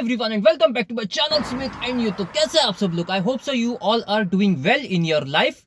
everyone and welcome back to my channel Smith and you। तो कैसे आप सब लोग? I hope so you all are doing well in your life.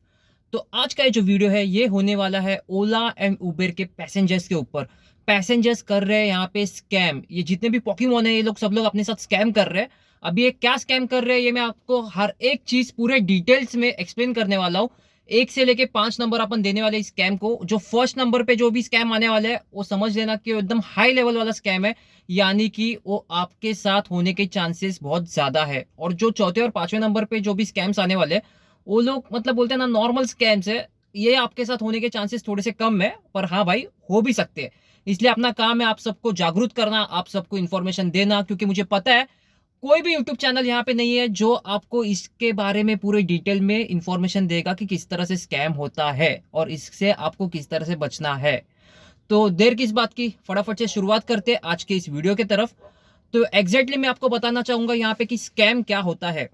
तो आज का ये जो वीडियो है ये होने वाला है ओला एंड उबेर के पैसेंजर्स के ऊपर। पैसेंजर्स कर रहे हैं यहाँ पे स्कैम। ये जितने भी पोकेमॉन है ये लोग सब लोग अपने साथ स्कैम कर रहे हैं। अभी ये क्या स्कैम कर रहे हैं ये मैं आपको हर एक चीज पूरे डिटेल्स में एक्सप्लेन करने वाला हूँ। 1 से लेके 5 नंबर अपन देने वाले इस स्कैम को। जो फर्स्ट नंबर पे जो भी स्कैम आने वाला है वो समझ लेना कि वो एकदम हाई लेवल वाला स्कैम है, यानी कि वो आपके साथ होने के चांसेस बहुत ज्यादा है। और जो चौथे और पांचवें नंबर पे जो भी स्कैम्स आने वाले हैं वो लोग मतलब बोलते हैं ना नॉर्मल स्कैम्स है। ये आपके साथ होने के चांसेस थोड़े से कम है, पर हाँ भाई हो भी सकते हैं। इसलिए अपना काम है आप सबको जागरूक करना, आप सबको इन्फॉर्मेशन देना, क्योंकि मुझे पता है कोई भी यूट्यूब चैनल यहाँ पे नहीं है जो आपको इसके बारे में पूरे डिटेल में इंफॉर्मेशन देगा कि किस तरह से स्कैम होता है और इससे आपको किस तरह से बचना है। तो देर किस बात की, फटाफट से शुरुआत करते हैं आज के इस वीडियो की तरफ। तो एग्जैक्टली मैं आपको बताना चाहूंगा यहाँ पे कि स्कैम क्या होता है।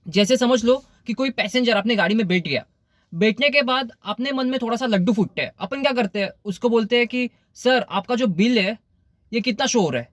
जैसे समझ लो कि कोई पैसेंजर अपने गाड़ी में बैठ गया। बैठने के बाद अपने मन में थोड़ा सा लड्डू फूटते हैं। अपन क्या करते हैं, उसको बोलते हैं कि सर आपका जो बिल है ये कितना शो हो रहा है।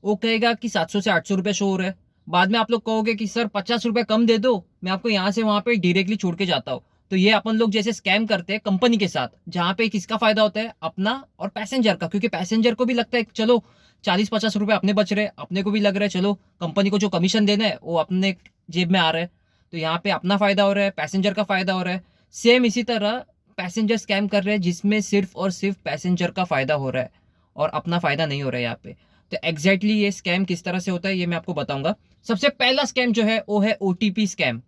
वो कहेगा कि 700 से 800 रुपये शो हो रहा है। बाद में आप लोग कहोगे कि सर 50 रुपये कम दे दो, मैं आपको यहाँ से वहां पे डायरेक्टली छोड़ के जाता हूँ। तो ये अपन लोग जैसे स्कैम करते हैं कंपनी के साथ, जहां पे किसका फायदा होता है, अपना और पैसेंजर का। क्योंकि पैसेंजर को भी लगता है चलो 40-50 रुपये अपने बच रहे, अपने को भी लग रहा है चलो कंपनी को जो कमीशन देना है वो अपने जेब में आ रहा है। तो यहाँ पे अपना फायदा हो रहा है, पैसेंजर का फायदा हो रहा है। सेम इसी तरह पैसेंजर स्कैम कर रहे हैं जिसमें सिर्फ और सिर्फ पैसेंजर का फायदा हो रहा है और अपना फायदा नहीं हो रहा है यहाँ पे। तो एग्जैक्टली ये स्कैम किस तरह से होता है ये मैं आपको बताऊंगा। सबसे पहला स्कैम जो है वो है ओटीपी स्कैम।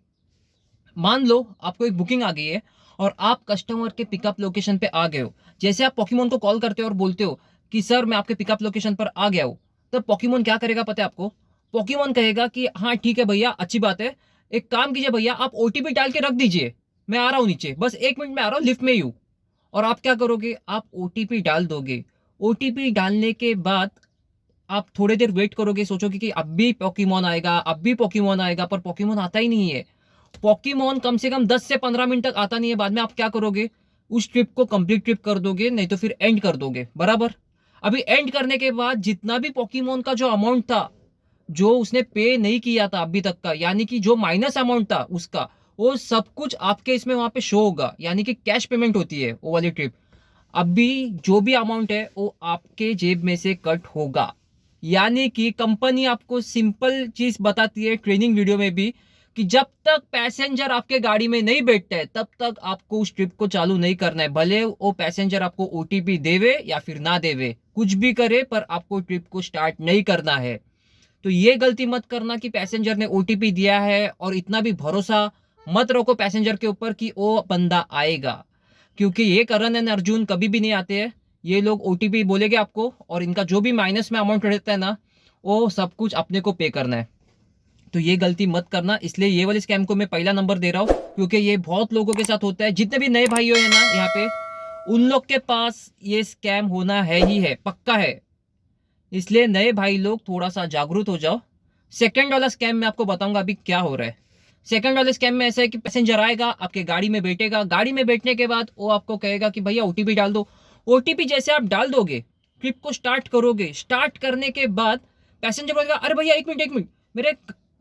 मान लो आपको एक बुकिंग आ गई है और आप कस्टमर के पिकअप लोकेशन पे आ गए हो। जैसे आप पोकेमोन को कॉल करते हो और बोलते हो कि सर मैं आपके पिकअप लोकेशन पर आ गया हूँ, तब पोकेमोन क्या करेगा पता है आपको? पोकेमोन कहेगा कि हाँ ठीक है भैया, अच्छी बात है, एक काम कीजिए भैया, आप ओटीपी डाल के रख दीजिए, मैं आ रहा हूँ नीचे, बस 1 मिनट में आ रहा हूँ, लिफ्ट में ही हूँ। और आप क्या करोगे, आप ओटीपी डाल दोगे। ओटीपी डालने के बाद आप थोड़ी देर वेट करोगे, सोचोगे कि अब भी पोकेमोन आएगा, अब भी पोकेमोन आएगा, पर पोकेमोन आता ही नहीं है। पोकेमोन कम से कम 10 से 15 मिनट तक आता नहीं है। बाद में आप क्या करोगे, उस ट्रिप को कंप्लीट ट्रिप कर दोगे, नहीं तो फिर एंड कर दोगे बराबर। अभी एंड करने के बाद जितना भी पोकेमोन का जो अमाउंट था, जो उसने पे नहीं किया था अभी तक का, यानी कि जो माइनस अमाउंट था उसका, वो सब कुछ आपके इसमें वहां पे शो होगा, यानी कि कैश पेमेंट होती है वो वाली ट्रिप। अभी जो भी अमाउंट है वो आपके जेब में से कट होगा। यानी कि कंपनी आपको सिंपल चीज बताती है ट्रेनिंग वीडियो में भी कि जब तक पैसेंजर आपके गाड़ी में नहीं बैठता है तब तक आपको उस ट्रिप को चालू नहीं करना है। भले वो पैसेंजर आपको ओटीपी देवे या फिर ना देवे, कुछ भी करे, पर आपको ट्रिप को स्टार्ट नहीं करना है। तो ये गलती मत करना कि पैसेंजर ने ओटीपी दिया है और इतना भी भरोसा मत रखो पैसेंजर के ऊपर कि वो बंदा आएगा। क्योंकि ये करण एंड अर्जुन कभी भी नहीं आते हैं। ये लोग ओटीपी बोलेंगे आपको और इनका जो भी माइनस में अमाउंट रहता है ना, वो सब कुछ अपने को पे करना है। तो ये गलती मत करना। इसलिए ये वाले स्कैम को मैं पहला नंबर दे रहा हूँ, क्योंकि ये बहुत लोगों के साथ होता है। जितने भी नए भाई हो ना यहाँ पे, उन लोग के पास ये स्कैम होना है ही है, पक्का है। इसलिए नए भाई लोग थोड़ा सा जागरूक हो जाओ। सेकंड वाला स्कैम मैं आपको बताऊंगा अभी क्या हो रहा है। सेकंड वाले स्कैम में ऐसा है कि पैसेंजर आएगा, आपके गाड़ी में बैठेगा। गाड़ी में बैठने के बाद वो आपको कहेगा कि भैया ओटीपी डाल दो। ओटीपी जैसे आप डाल दोगे, ट्रिप को स्टार्ट करोगे। स्टार्ट करने के बाद पैसेंजर बोलेगा अरे भैया 1 मिनट मेरे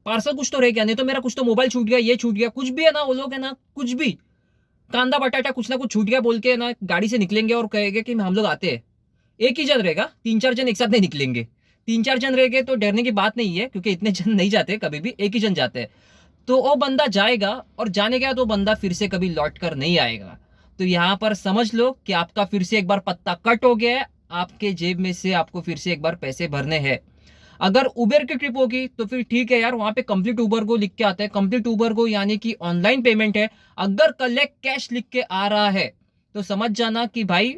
पार्सल कुछ तो रह गया, नहीं तो मेरा कुछ तो मोबाइल छूट गया, ये छूट गया, कुछ भी है ना। वो लोग है ना कुछ भी कांदा बटाटा कुछ ना कुछ छूट गया बोल के ना गाड़ी से निकलेंगे और कहेंगे कि हम लोग आते हैं। एक ही जन रहेगा, 3-4 जन एक साथ नहीं निकलेंगे। 3-4 जन रहेंगे तो डरने की बात नहीं है, क्योंकि इतने जन नहीं जाते, कभी भी एक ही जन जाते हैं। तो वो बंदा जाएगा और जाने के बाद वो बंदा फिर से कभी लौट कर नहीं आएगा। तो यहां पर समझ लो कि आपका फिर से एक बार पत्ता कट हो गया है। आपके जेब में से आपको फिर से एक बार पैसे भरने हैं। अगर उबेर की ट्रिप होगी तो फिर ठीक है यार, वहां पे कंप्लीट उबर को लिख के आता है। कंप्लीट उबर को यानी कि ऑनलाइन पेमेंट है। अगर कलेक्ट कैश लिख के आ रहा है तो समझ जाना कि भाई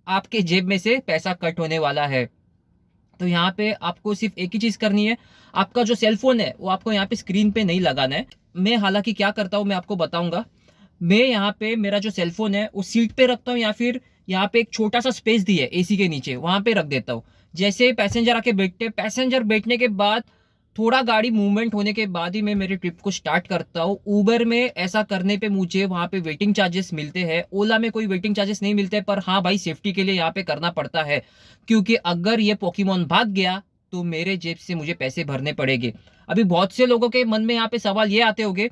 आपके जेब में से पैसा कट होने वाला है। तो यहाँ पे आपको सिर्फ एक ही चीज करनी है, आपका जो सेलफोन है वो आपको यहाँ पे स्क्रीन पे नहीं लगाना है। मैं हालांकि क्या करता हूँ मैं आपको बताऊंगा। मैं यहाँ पे मेरा जो सेलफोन है वो सीट पे रखता हूँ, या फिर यहाँ पे एक छोटा सा स्पेस दी है एसी के नीचे, वहां पे रख देता हूँ। जैसे पैसेंजर आके बैठते, पैसेंजर बैठने के बाद थोड़ा गाड़ी मूवमेंट होने के बाद ही मैं मेरी ट्रिप को स्टार्ट करता हूँ। उबर में ऐसा करने पे मुझे वहां पे वेटिंग चार्जेस मिलते हैं, ओला में कोई वेटिंग चार्जेस नहीं मिलते, पर हाँ भाई सेफ्टी के लिए यहाँ पे करना पड़ता है। क्योंकि अगर ये पोकेमोन भाग गया तो मेरे जेब से मुझे पैसे भरने पड़ेंगे। अभी बहुत से लोगों के मन में यहाँ पे सवाल ये आते होंगे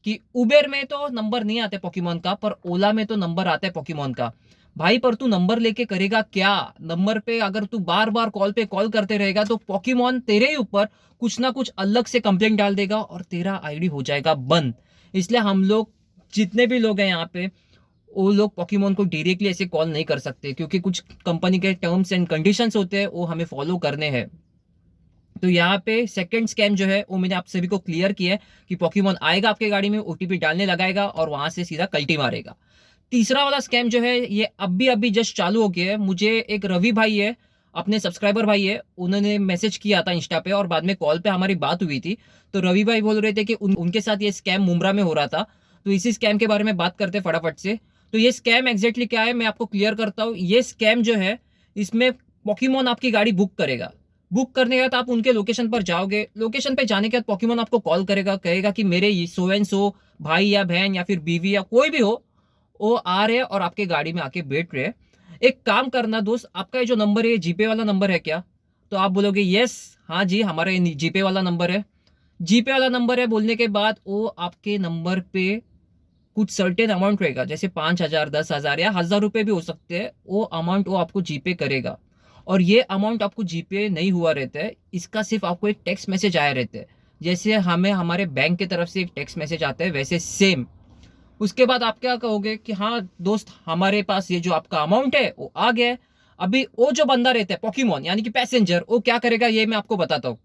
कि उबेर में तो नंबर नहीं आते पोकेमोन का, पर ओला में तो नंबर आता है पोकेमोन का। भाई पर तू नंबर लेके करेगा क्या? नंबर पे अगर तू बार बार कॉल पे कॉल करते रहेगा तो पोकेमोन तेरे ही ऊपर कुछ ना कुछ अलग से कंप्लेंट डाल देगा और तेरा आईडी हो जाएगा बंद। इसलिए हम लोग जितने भी लोग हैं यहाँ पे, वो लोग पोकेमोन को डायरेक्टली ऐसे कॉल नहीं कर सकते, क्योंकि कुछ कंपनी के टर्म्स एंड कंडीशंस होते हैं, वो हमें फॉलो करने हैं। तो यहाँ पे सेकंड स्कैम जो है वो मैंने आप सभी को क्लियर किया है कि पोकेमोन आएगा आपके गाड़ी में, ओटीपी डालने लगाएगा और वहां से सीधा कल्टी मारेगा। तीसरा वाला स्कैम जो है ये अभी जस्ट चालू हो गया है। मुझे एक रवि भाई है, अपने सब्सक्राइबर भाई है, उन्होंने मैसेज किया था इंस्टा पे और बाद में कॉल पे हमारी बात हुई थी। तो रवि भाई बोल रहे थे कि उनके साथ ये स्कैम मुमरा में हो रहा था, तो इसी स्कैम के बारे में बात करते फटाफट से। तो ये स्कैम एग्जैक्टली क्या है मैं आपको क्लियर करता हूँ। ये स्कैम जो है, इसमें पोकेमोन आपकी गाड़ी बुक करेगा। बुक करने के बाद आप उनके लोकेशन पर जाओगे, लोकेशन पे जाने के बाद पोकेमोन आपको कॉल करेगा, कहेगा कि मेरे सो एंड सो भाई या बहन या फिर बीवी या कोई भी हो, वो आ रहे हैं और आपके गाड़ी में आके बैठ रहे हैं। एक काम करना दोस्त, आपका ये जो नंबर है जीपे वाला नंबर है क्या? तो आप बोलोगे यस, हाँ जी हमारा ये जीपे वाला नंबर है। जीपे वाला नंबर है बोलने के बाद वो आपके नंबर पे कुछ सर्टेन अमाउंट रहेगा, जैसे 5,000, 10,000 या 1,000 रुपए भी हो सकते हैं। वो अमाउंट वो आपको जीपे करेगा और ये अमाउंट आपको जीपे नहीं हुआ रहता है, इसका सिर्फ आपको एक टेक्स्ट मैसेज आया रहता है। जैसे हमें हमारे बैंक की तरफ से एक टेक्स्ट मैसेज आता है वैसे सेम। उसके बाद आप क्या कहोगे कि हाँ दोस्त हमारे पास ये जो आपका अमाउंट है वो आ गया है। अभी वो जो बंदा रहता है पोकेमोन यानी कि पैसेंजर, वो क्या करेगा ये मैं आपको बताता हूँ।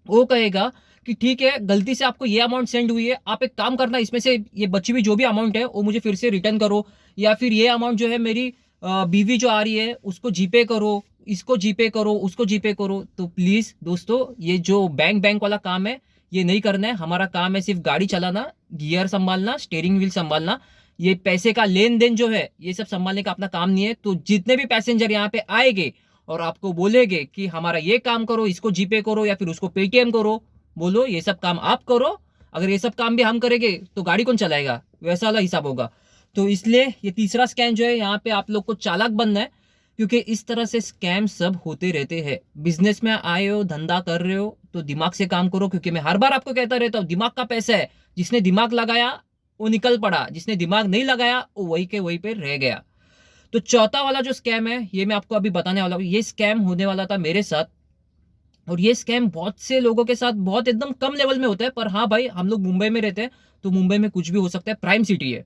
वो कहेगा कि ठीक है गलती से आपको ये अमाउंट सेंड हुई है, आप एक काम करना इसमें से ये बची हुई जो भी अमाउंट है वो मुझे फिर से रिटर्न करो, या फिर ये अमाउंट जो है मेरी बीवी जो आ रही है उसको जीपे करो, इसको जीपे करो, उसको जीपे करो। तो प्लीज दोस्तों ये जो बैंक बैंक वाला काम है ये नहीं करना है। हमारा काम है सिर्फ गाड़ी चलाना, गियर संभालना, स्टेयरिंग व्हील संभालना। ये पैसे का लेन देन जो है ये सब संभालने का अपना काम नहीं है। तो जितने भी पैसेंजर यहाँ पे आएंगे और आपको बोलेंगे कि हमारा ये काम करो, इसको जीपे करो या फिर उसको पेटीएम करो, बोलो ये सब काम आप करो। अगर ये सब काम भी हम करेंगे तो गाड़ी कौन चलाएगा, वैसा वाला हिसाब होगा। तो इसलिए ये तीसरा स्कैम जो है यहाँ पे आप लोग को चालाक बनना है, क्योंकि इस तरह से स्कैम सब होते रहते हैं। बिजनेस में आए हो, धंधा कर रहे हो तो दिमाग से काम करो, क्योंकि मैं हर बार आपको कहता रहता हूँ दिमाग का पैसा है। जिसने दिमाग लगाया वो निकल पड़ा, जिसने दिमाग नहीं लगाया वो वही के वही पे रह गया। तो चौथा वाला जो स्कैम है ये मैं आपको अभी बताने वाला हूँ। ये स्कैम होने वाला था मेरे साथ, और ये स्कैम बहुत से लोगों के साथ बहुत एकदम कम लेवल में होता है, पर हाँ भाई हम लोग मुंबई में रहते हैं तो मुंबई में कुछ भी हो सकता है, प्राइम सिटी है।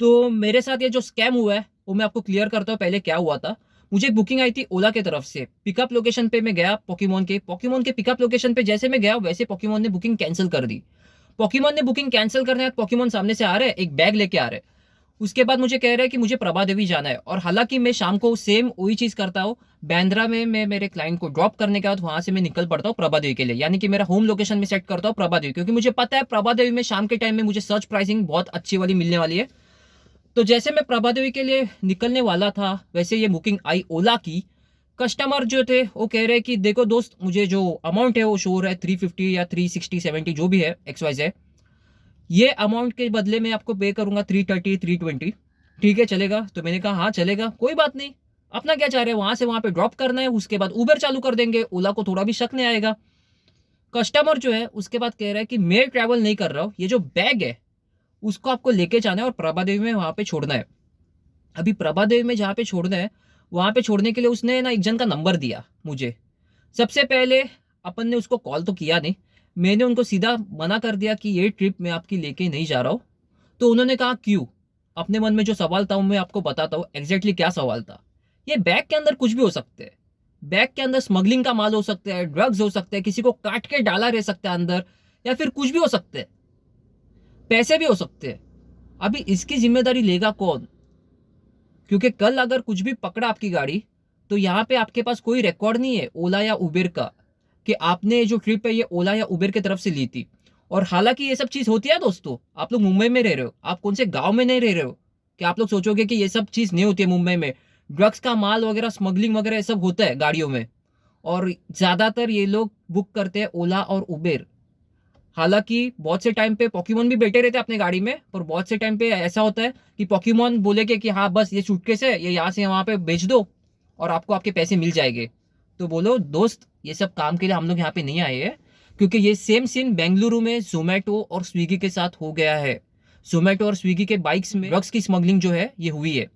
तो मेरे साथ ये जो स्कैम हुआ है वो मैं आपको क्लियर करता हूँ। पहले क्या हुआ था, मुझे एक बुकिंग आई थी ओला की तरफ से। पिकअप लोकेशन पे मैं गया पोकेमोन के पिकअप लोकेशन पे जैसे मैं गया वैसे पोकेमोन ने बुकिंग कैंसिल कर दी। पोकेमोन ने बुकिंग कैंसिल करने के बाद पोकेमोन सामने से आ रहे हैं, एक बैग लेके आ रहे हैं। उसके बाद मुझे कह रहे हैं कि मुझे प्रभा देवी जाना है, और हालांकि मैं शाम को सेम वही चीज करता हूँ। बांद्रा में मैं मेरे क्लाइंट को ड्रॉप करने के बाद वहां से मैं निकल पड़ता हूँ प्रभा देवी के लिए, यानी कि मेरा होम लोकेशन में सेट करता हूँ प्रभा देवी, क्योंकि मुझे पता है प्रभा देवी में शाम के टाइम में मुझे सर्च प्राइसिंग बहुत अच्छी वाली मिलने वाली है। तो जैसे मैं प्रभा देवी के लिए निकलने वाला था वैसे ये बुकिंग आई ओला की। कस्टमर जो थे वो कह रहे कि देखो दोस्त मुझे जो अमाउंट है वो शो हो रहा है 350 या 360 70 जो भी है XYZ, ये अमाउंट के बदले में आपको पे करूंगा 330 320। ठीक है चलेगा? तो मैंने कहा हाँ चलेगा, कोई बात नहीं। अपना क्या चाह रहे हैं, वहां से वहां पे ड्रॉप करना है, उसके बाद उबर चालू कर देंगे, ओला को थोड़ा भी शक नहीं आएगा। कस्टमर जो है उसके बाद कह रहा है कि मैं ट्रैवल नहीं कर रहा हूँ, ये जो बैग है उसको आपको लेके जाना है और प्रभा देवी में वहां पे छोड़ना है। अभी प्रभा देवी में जहाँ पे छोड़ना है वहां पे छोड़ने के लिए उसने ना एक जन का नंबर दिया मुझे। सबसे पहले अपन ने उसको कॉल तो किया नहीं, मैंने उनको सीधा मना कर दिया कि ये ट्रिप मैं आपकी लेके नहीं जा रहा हूँ। तो उन्होंने कहा क्यों? अपने मन में जो सवाल था मैं आपको बताता हूँ एग्जैक्टली क्या सवाल था। ये बैग के अंदर कुछ भी हो सकते हैं, बैग के अंदर स्मगलिंग का माल हो सकता है, ड्रग्स हो सकते हैं, किसी को काट के डाला रह सकता है अंदर, या फिर कुछ भी हो सकते हैं, पैसे भी हो सकते हैं। अभी इसकी जिम्मेदारी लेगा कौन? क्योंकि कल अगर कुछ भी पकड़ा आपकी गाड़ी तो यहाँ पे आपके पास कोई रिकॉर्ड नहीं है ओला या उबेर का कि आपने जो ट्रिप है ये ओला या उबेर की तरफ से ली थी। और हालांकि ये सब चीज होती है दोस्तों, आप लोग मुंबई में रह रहे हो, आप कौन से गांव में नहीं रह रहे हो कि आप लोग सोचोगे कि ये सब चीज नहीं होती है मुंबई में। ड्रग्स का माल वगैरह, स्मगलिंग वगैरह ये सब होता है गाड़ियों में, और ज्यादातर ये लोग बुक करते हैं ओला और उबेर। हालांकि बहुत से टाइम पे पोकेमोन भी बैठे रहते हैं अपने गाड़ी में, पर बहुत से टाइम पे ऐसा होता है कि पोकेमोन बोलेगे कि हाँ बस ये सूटकेस है, ये यहाँ से वहां पे बेच दो और आपको आपके पैसे मिल जाएंगे। तो बोलो दोस्त ये सब काम के लिए हम लोग यहाँ पे नहीं आए हैं, क्योंकि ये सेम सीन बेंगलुरु में जोमेटो और स्विगी के साथ हो गया है। जोमेटो और स्विगी के बाइक्स में ड्रग्स की स्मगलिंग जो है ये हुई है।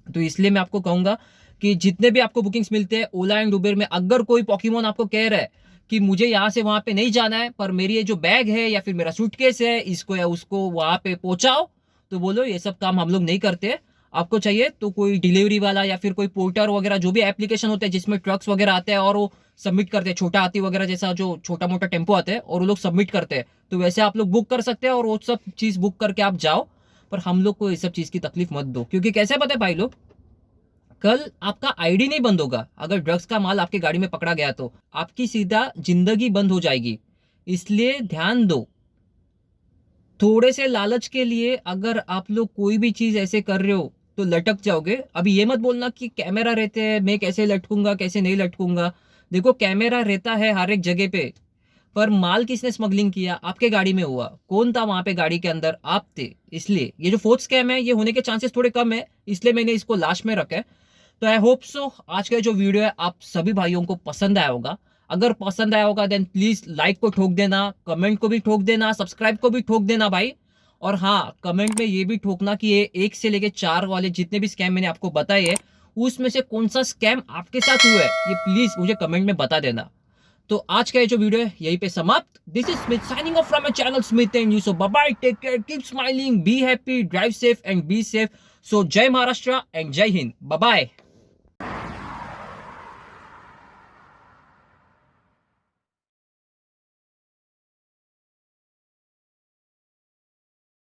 तो इसलिए मैं आपको कहूंगा कि जितने भी आपको बुकिंग्स मिलते हैं ओला एंड उबेर में, अगर कोई पोकेमोन आपको कह रहा है कि मुझे यहाँ से वहां पे नहीं जाना है, पर मेरी ये जो बैग है या फिर मेरा सूटकेस है इसको या उसको वहां पे पहुंचाओ, तो बोलो ये सब काम हम लोग नहीं करते। आपको चाहिए तो कोई डिलीवरी वाला या फिर कोई पोर्टर वगैरह जो भी एप्लीकेशन होते हैं जिसमें ट्रक्स वगैरह आते हैं और वो सबमिट करते हैं, छोटा हाथी वगैरह जैसा जो छोटा मोटा टेम्पो आते हैं और वो लोग सबमिट करते हैं, तो वैसे आप लोग बुक कर सकते हैं और वो सब चीज बुक करके आप जाओ। पर हम लोग को ये सब चीज की तकलीफ मत दो, क्योंकि कैसे पता है भाई लोग, कल आपका आईडी नहीं बंद होगा अगर ड्रग्स का माल आपके गाड़ी में पकड़ा गया तो आपकी सीधा जिंदगी बंद हो जाएगी। इसलिए ध्यान दो। थोड़े से लालच के लिए अगर आप लोग कोई भी चीज ऐसे कर रहे हो तो लटक जाओगे। अभी ये मत बोलना कि कैमरा रहते हैं मैं कैसे लटकूंगा कैसे नहीं लटकूंगा। देखो कैमरा रहता है हर एक जगह पे, पर माल किसने स्मगलिंग किया? आपके गाड़ी में हुआ। कौन था वहां पे गाड़ी के अंदर? आप थे। इसलिए ये जो फोर्थ स्कैम है ये होने के चांसेस थोड़े कम है, इसलिए मैंने इसको लास्ट में रखा है। तो आई होप सो आज का जो वीडियो है आप सभी भाइयों को पसंद आया होगा। अगर पसंद आया होगा देन प्लीज लाइक को ठोक देना, कमेंट को भी ठोक देना, सब्सक्राइब को भी ठोक देना भाई। और हाँ, कमेंट में ये भी ठोकना कि ये 1 से लेके 4 वाले जितने भी स्कैम मैंने आपको बताए है उसमें से कौन सा स्कैम आपके साथ हुआ है ये प्लीज मुझे कमेंट में बता देना। तो आज का ये जो वीडियो है यहीं पे समाप्त। This is Smith signing off from my channel Smith and you. So bye bye, take care, keep smiling, be happy, drive safe and be safe. So Jai Maharashtra and जय हिंद, बाय बाय।